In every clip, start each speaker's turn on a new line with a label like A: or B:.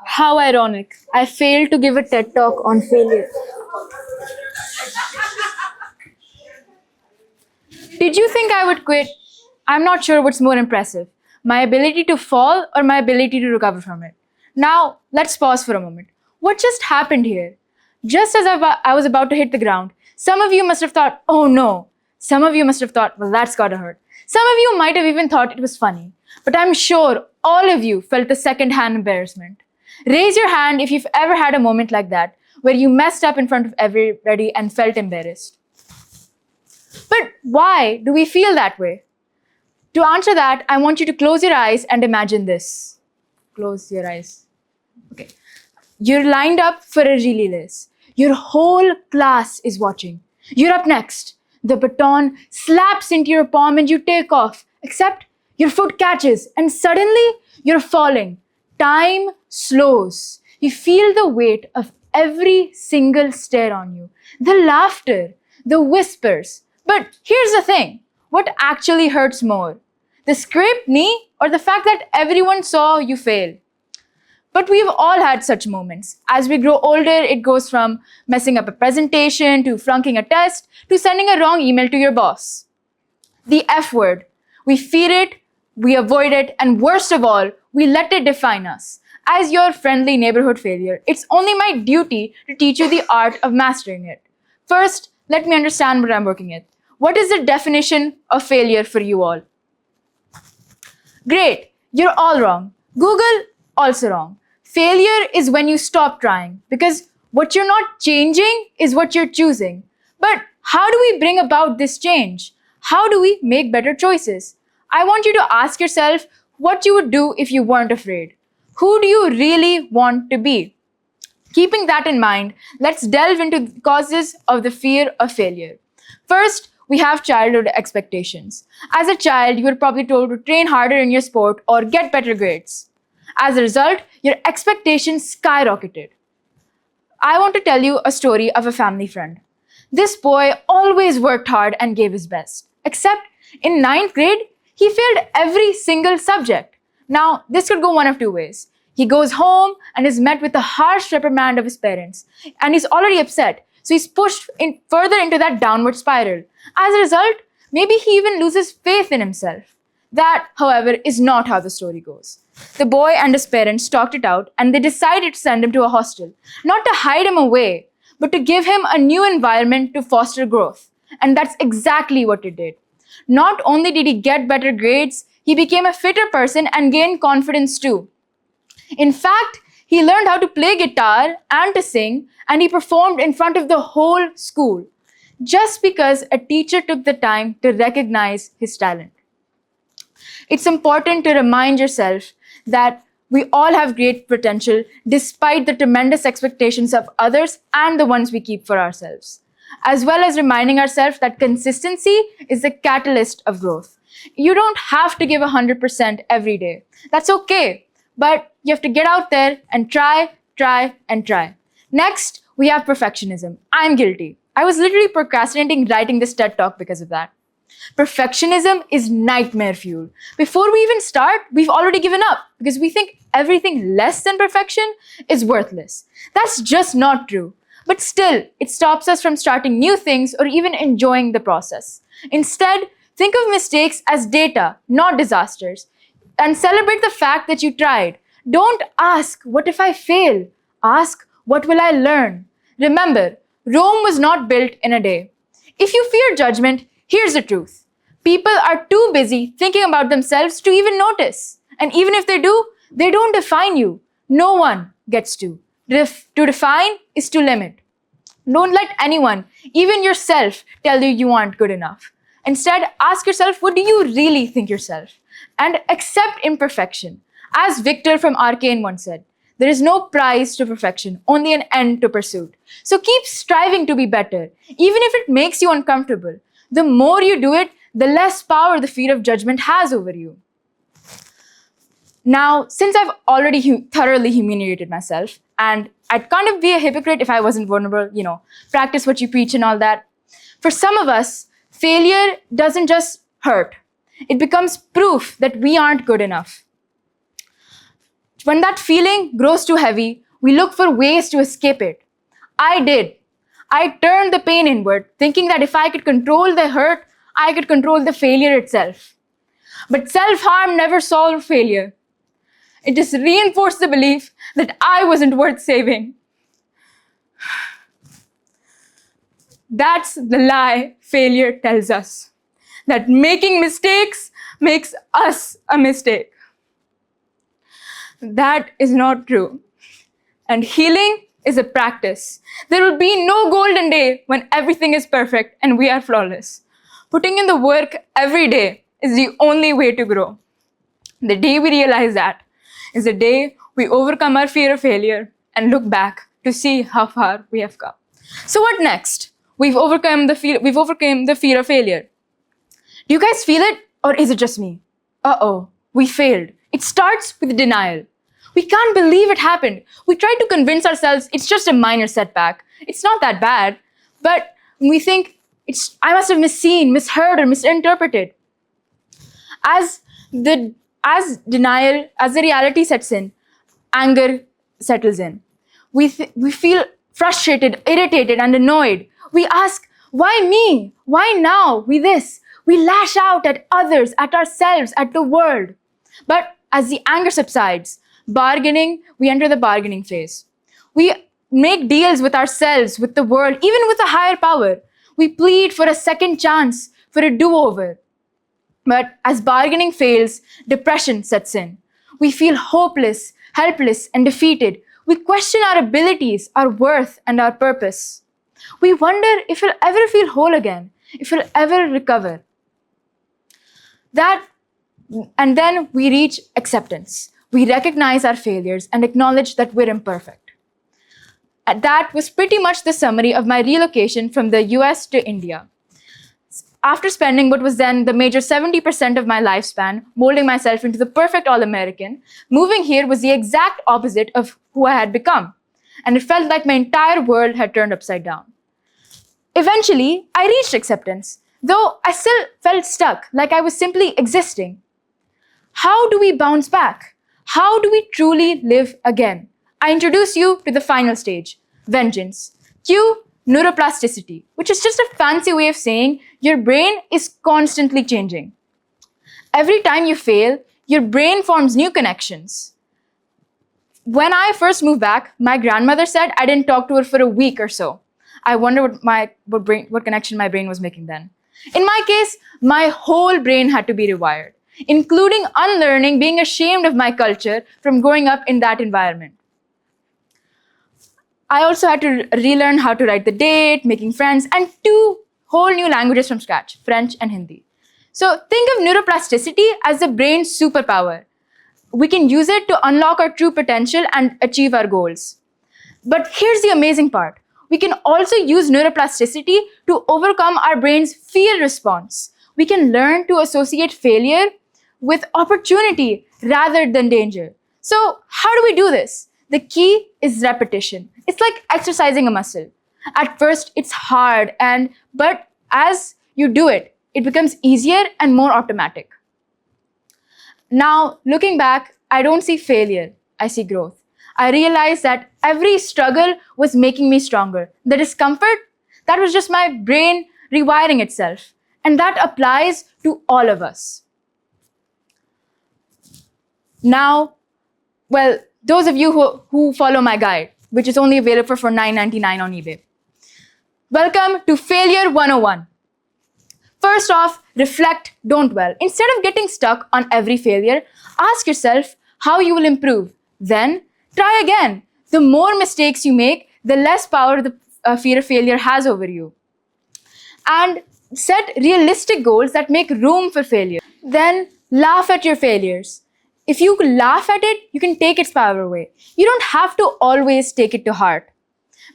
A: How ironic. I failed to give a TED talk on failure. Did you think I would quit? I'm not sure what's more impressive, my ability to fall or my ability to recover from it. Now, let's pause for a moment. What just happened here? Just as I was about to hit the ground, some of you must have thought, oh no. Some of you must have thought, well, that's gotta hurt. Some of you might have even thought it was funny. But I'm sure all of you felt the second-hand embarrassment. Raise your hand if you've ever had a moment like that, where you messed up in front of everybody and felt embarrassed. But why do we feel that way? To answer that, I want you to close your eyes and imagine this. Close your eyes. Okay. You're lined up for a relay race. Your whole class is watching. You're up next. The baton slaps into your palm and you take off, except your foot catches and suddenly you're falling. Time slows. You feel the weight of every single stare on you, the laughter, the whispers. But here's the thing. What actually hurts more? The scraped knee or the fact that everyone saw you fail? But we've all had such moments. As we grow older, it goes from messing up a presentation to flunking a test to sending a wrong email to your boss. The F word. We fear it, we avoid it, and worst of all, we let it define us. As your friendly neighborhood failure, it's only my duty to teach you the art of mastering it. First, let me understand what I'm working at. What is the definition of failure for you all? Great, you're all wrong. Google, also wrong. Failure is when you stop trying, because what you're not changing is what you're choosing. But how do we bring about this change? How do we make better choices? I want you to ask yourself what you would do if you weren't afraid. Who do you really want to be? Keeping that in mind, let's delve into the causes of the fear of failure. First, we have childhood expectations. As a child, you were probably told to train harder in your sport or get better grades. As a result, your expectations skyrocketed. I want to tell you a story of a family friend. This boy always worked hard and gave his best. Except in 9th grade, he failed every single subject. Now, this could go one of two ways. He goes home and is met with a harsh reprimand of his parents. And he's already upset. So he's pushed further into that downward spiral. As a result, maybe he even loses faith in himself. That, however, is not how the story goes. The boy and his parents talked it out and they decided to send him to a hostel, not to hide him away, but to give him a new environment to foster growth. And that's exactly what it did. Not only did he get better grades, he became a fitter person and gained confidence too. In fact, he learned how to play guitar and to sing, and he performed in front of the whole school, just because a teacher took the time to recognize his talent. It's important to remind yourself that we all have great potential despite the tremendous expectations of others and the ones we keep for ourselves, as well as reminding ourselves that consistency is the catalyst of growth. You don't have to give 100% every day. That's okay, but you have to get out there and try, and try. Next, we have perfectionism. I'm guilty. I was literally procrastinating writing this TED Talk because of that. Perfectionism is nightmare fuel. Before we even start, we've already given up because we think everything less than perfection is worthless. That's just not true. But still, it stops us from starting new things or even enjoying the process. Instead, think of mistakes as data, not disasters, and celebrate the fact that you tried. Don't ask, what if I fail? Ask, what will I learn? Remember, Rome was not built in a day. If you fear judgment, here's the truth. People are too busy thinking about themselves to even notice. And even if they do, they don't define you. No one gets to. To define is to limit. Don't let anyone, even yourself, tell you you aren't good enough. Instead, ask yourself, what do you really think yourself? And accept imperfection. As Victor from Arcane once said, there is no prize to perfection, only an end to pursuit. So keep striving to be better, even if it makes you uncomfortable. The more you do it, the less power the fear of judgment has over you. Now, since I've already thoroughly humiliated myself, and I'd kind of be a hypocrite if I wasn't vulnerable, practice what you preach and all that. For some of us, failure doesn't just hurt. It becomes proof that we aren't good enough. When that feeling grows too heavy, we look for ways to escape it. I did. I turned the pain inward, thinking that if I could control the hurt, I could control the failure itself. But self-harm never solved failure. It just reinforced the belief that I wasn't worth saving. That's the lie failure tells us. That making mistakes makes us a mistake. That is not true. And healing is a practice. There will be no golden day when everything is perfect and we are flawless. Putting in the work every day is the only way to grow. The day we realize that is the day we overcome our fear of failure and look back to see how far we have come. So what next? We've overcome the fear of failure. Do you guys feel it, or is it just me? We failed. It starts with denial. We can't believe it happened. We try to convince ourselves it's just a minor setback. It's not that bad. But we think I must have misseen, misheard, or misinterpreted. As the reality sets in, anger settles in. We feel frustrated, irritated, and annoyed. We ask, why me? Why now? We lash out at others, at ourselves, at the world. But as the anger subsides, we enter the bargaining phase. We make deals with ourselves, with the world, even with a higher power. We plead for a second chance, for a do-over. But as bargaining fails, depression sets in. We feel hopeless, helpless, and defeated. We question our abilities, our worth, and our purpose. We wonder if we'll ever feel whole again, if we'll ever recover. And then we reach acceptance. We recognize our failures and acknowledge that we're imperfect. And that was pretty much the summary of my relocation from the US to India. After spending what was then the major 70% of my lifespan molding myself into the perfect All-American, moving here was the exact opposite of who I had become. And it felt like my entire world had turned upside down. Eventually, I reached acceptance, though I still felt stuck, like I was simply existing. How do we bounce back? How do we truly live again? I introduce you to the final stage, vengeance. Cue neuroplasticity, which is just a fancy way of saying your brain is constantly changing. Every time you fail, your brain forms new connections. When I first moved back, my grandmother said I didn't talk to her for a week or so. I wonder what connection my brain was making then. In my case, my whole brain had to be rewired, including unlearning being ashamed of my culture from growing up in that environment. I also had to relearn how to write the date, making friends, and 2 whole new languages from scratch, French and Hindi. So think of neuroplasticity as the brain's superpower. We can use it to unlock our true potential and achieve our goals. But here's the amazing part. We can also use neuroplasticity to overcome our brain's fear response. We can learn to associate failure with opportunity rather than danger. So how do we do this? The key is repetition. It's like exercising a muscle. At first, it's hard, but as you do it, it becomes easier and more automatic. Now, looking back, I don't see failure, I see growth. I realized that every struggle was making me stronger. The discomfort, that was just my brain rewiring itself. And that applies to all of us. Now, those of you who follow my guide, which is only available for $9.99 on eBay. Welcome to Failure 101. First off, reflect, don't dwell. Instead of getting stuck on every failure, ask yourself how you will improve. Then, try again. The more mistakes you make, the less power the fear of failure has over you. And set realistic goals that make room for failure. Then, laugh at your failures. If you laugh at it, you can take its power away. You don't have to always take it to heart.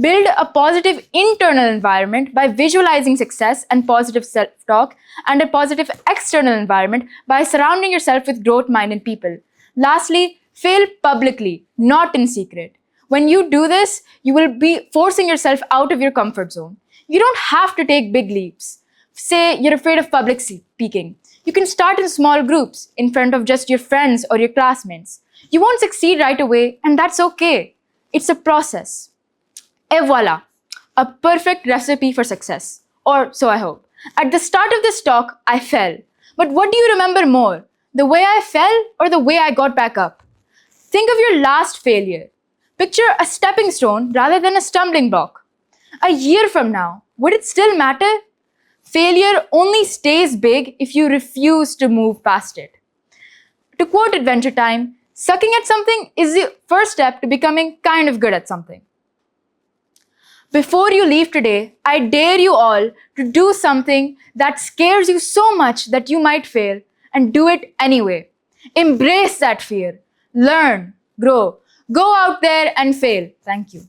A: Build a positive internal environment by visualizing success and positive self-talk, and a positive external environment by surrounding yourself with growth-minded people. Lastly, fail publicly, not in secret. When you do this, you will be forcing yourself out of your comfort zone. You don't have to take big leaps. Say you're afraid of public speaking. You can start in small groups in front of just your friends or your classmates. You won't succeed right away, and that's okay. It's a process. Et voila, a perfect recipe for success. Or so I hope. At the start of this talk, I fell. But what do you remember more? The way I fell or the way I got back up? Think of your last failure. Picture a stepping stone rather than a stumbling block. A year from now, would it still matter? Failure only stays big if you refuse to move past it. To quote Adventure Time, sucking at something is the first step to becoming kind of good at something. Before you leave today, I dare you all to do something that scares you so much that you might fail and do it anyway. Embrace that fear. Learn, grow, go out there and fail. Thank you.